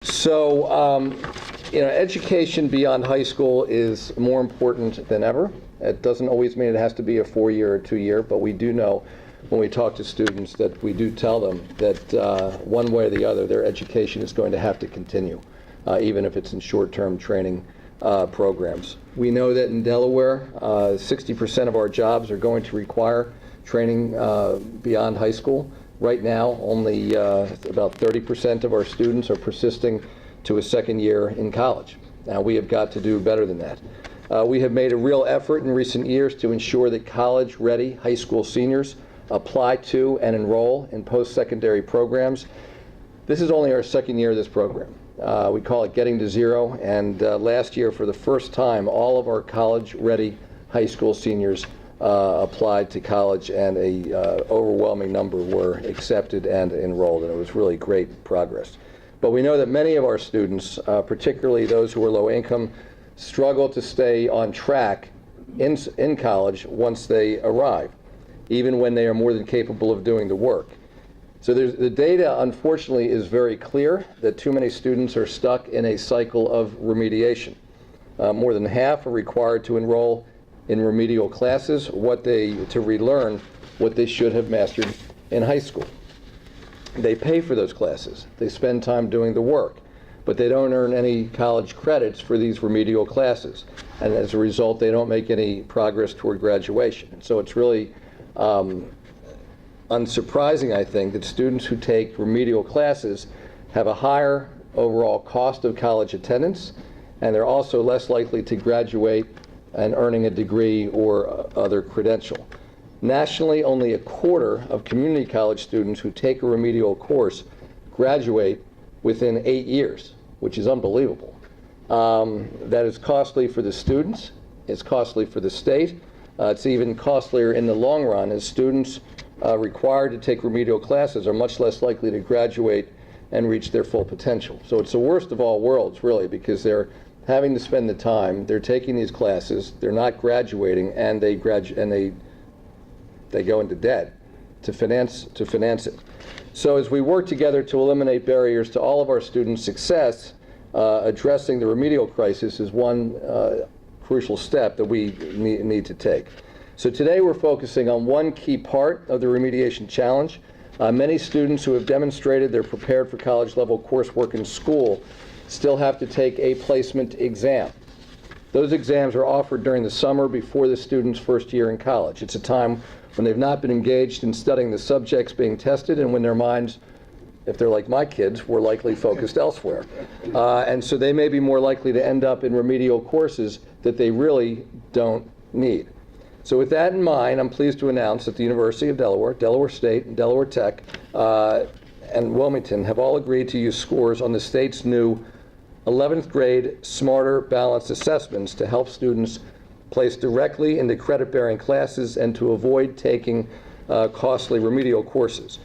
So, education beyond high school is more important than ever. It doesn't always mean it has to be a 4-year or 2-year, but we do know when we talk to students that we do tell them that one way or the other, their education is going to have to continue, even if it's in short-term training programs. We know that in Delaware, 60% of our jobs are going to require training beyond high school. Right now, only about 30% of our students are persisting to a second year in college. Now, we have got to do better than that. We have made a real effort in recent years to ensure that college-ready high school seniors apply to and enroll in post-secondary programs. This is only our second year of this program. We call it Getting to Zero, and last year, for the first time, all of our college-ready high school seniors applied to college, and a overwhelming number were accepted and enrolled, and it was really great progress. But we know that many of our students, particularly those who are low income, struggle to stay on track in college once they arrive, even when they are more than capable of doing the work. So the data, unfortunately, is very clear that too many students are stuck in a cycle of remediation. More than half are required to enroll in remedial classes, to relearn what they should have mastered in high school. They pay for those classes. They spend time doing the work, but they don't earn any college credits for these remedial classes. And as a result, they don't make any progress toward graduation. And so it's really unsurprising, I think, that students who take remedial classes have a higher overall cost of college attendance, and they're also less likely to graduate and earning a degree or other credential. Nationally, only a quarter of community college students who take a remedial course graduate within 8 years, which is unbelievable. That is costly for the students, it's costly for the state, it's even costlier in the long run, as students required to take remedial classes are much less likely to graduate and reach their full potential. So it's the worst of all worlds, really, because they're having to spend the time, they're taking these classes, they're not graduating, and they go into debt to finance it. So as we work together to eliminate barriers to all of our students' success, addressing the remedial crisis is one crucial step that we need to take. So today we're focusing on one key part of the remediation challenge. Many students who have demonstrated they're prepared for college-level coursework in school still have to take a placement exam. Those exams are offered during the summer before the student's first year in college. It's a time when they've not been engaged in studying the subjects being tested, and when their minds, if they're like my kids, were likely focused elsewhere. And so they may be more likely to end up in remedial courses that they really don't need. So with that in mind, I'm pleased to announce that the University of Delaware, Delaware State, and Delaware Tech, and Wilmington have all agreed to use scores on the state's new 11th grade Smarter Balanced Assessments to help students place directly into credit-bearing classes and to avoid taking costly remedial courses.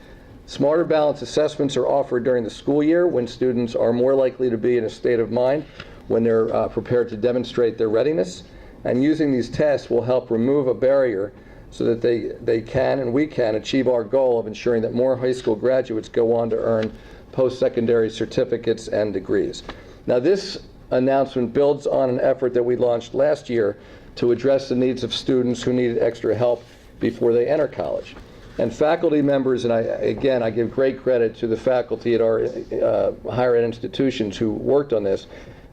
Smarter Balanced Assessments are offered during the school year when students are more likely to be in a state of mind when they're prepared to demonstrate their readiness. And using these tests will help remove a barrier so that they can and we can achieve our goal of ensuring that more high school graduates go on to earn post-secondary certificates and degrees. Now, this announcement builds on an effort that we launched last year to address the needs of students who needed extra help before they enter college. And faculty members, and I give great credit to the faculty at our higher ed institutions who worked on this,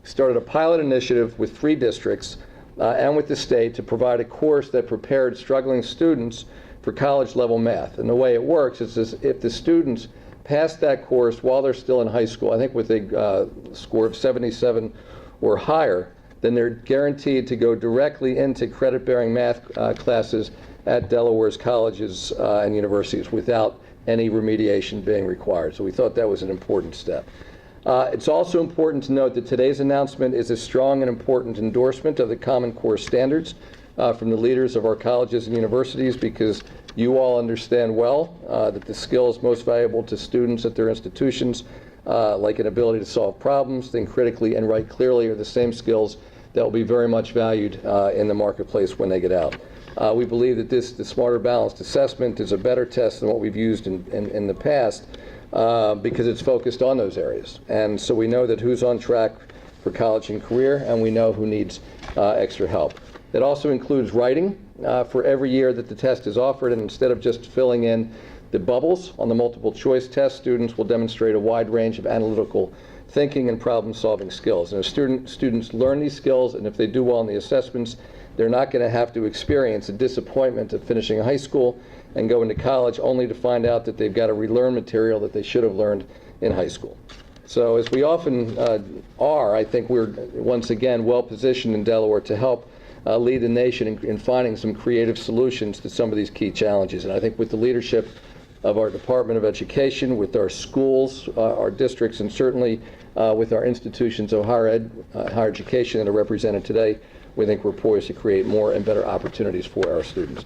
started a pilot initiative with 3 districts and with the state to provide a course that prepared struggling students for college-level math. And the way it works is if the students pass that course while they're still in high school, I think with a score of 77 or higher, then they're guaranteed to go directly into credit-bearing math classes at Delaware's colleges and universities without any remediation being required. So we thought that was an important step. It's also important to note that today's announcement is a strong and important endorsement of the Common Core standards from the leaders of our colleges and universities, because you all understand well that the skills most valuable to students at their institutions, like an ability to solve problems, think critically, and write clearly, are the same skills that will be very much valued in the marketplace when they get out. We believe that the Smarter Balanced Assessment is a better test than what we've used in the past, because it's focused on those areas. And so we know that who's on track for college and career, and we know who needs extra help. It also includes writing for every year that the test is offered, and instead of just filling in the bubbles on the multiple choice test, students will demonstrate a wide range of analytical thinking and problem-solving skills. And if students learn these skills, and if they do well in the assessments, they're not going to have to experience the disappointment of finishing high school and going to college only to find out that they've got to relearn material that they should have learned in high school. So as we often are, I think we're once again well positioned in Delaware to help lead the nation in finding some creative solutions to some of these key challenges. And I think with the leadership of our Department of Education, with our schools, our districts, and certainly with our institutions of higher education that are represented today, we think we're poised to create more and better opportunities for our students.